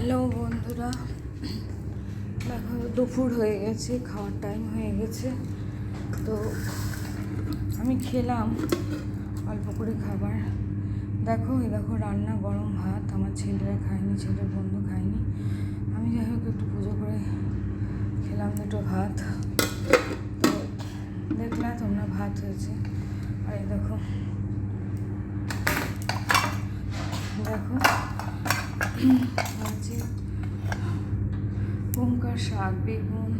Hello বন্ধুরা, দেখো দুপুর হয়ে গেছে, খাওয়ার টাইম হয়ে গেছে। তো আমি খেলাম অল্প করে খাবার। দেখো রান্না, গরম ভাত। আমার ছেলেরা খায়নি, ছেলের বন্ধু খায়নি। আমি যাই হোক একটু পুজো করে খেলাম দুটো ভাত। তো দেখলা তোমরা ভাত হয়েছে। আর এই দেখো হয়েছে কুমড়োর শাক, বেগুন,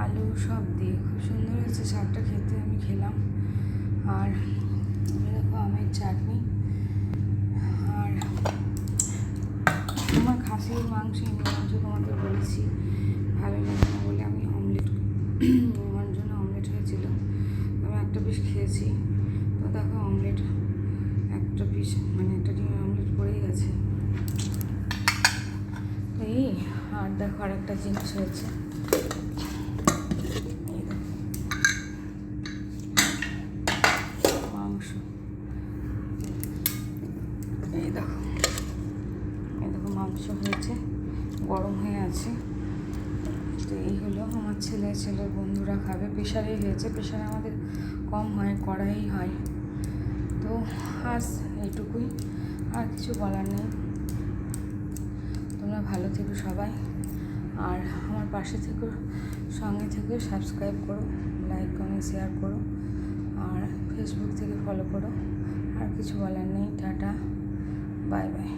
আলু সব দিয়ে খুব সুন্দর হয়েছে শাকটা খেতে। আমি খেলাম। আর দেখো আমের চাটনি। আর আমার খাসির মাংস তোমাদের বলেছি ভালো লাগে না বলে আমি অমলেট আমার জন্য অমলেট হয়েছিল, আমি একটা পিস খেয়েছি। তো দেখো অমলেট একটা পিস একটা ডিমের অমলেট পড়েই গেছে। এই আর দেখো আর একটা জিনিস হয়েছে, মাংস। এই দেখো মাংস হয়েছে, গরম হয়ে আছে। তো এই হলো আমার ছেলের বন্ধুরা খাবে। প্রেশারেই হয়েছে, প্রেশারে আমাদের কম হয়, কড়াই হয়। তো আজ এইটুকুই, আর কিছু বলার নেই। তোমরা ভালো থেকো সবাই, আর আমার পাশে থেকো, সঙ্গে থেকে সাবস্ক্রাইব করো, লাইক কমেন্ট শেয়ার করো, আর ফেসবুক থেকে ফলো করো। আর কিছু বলার নেই। Tata, bye bye.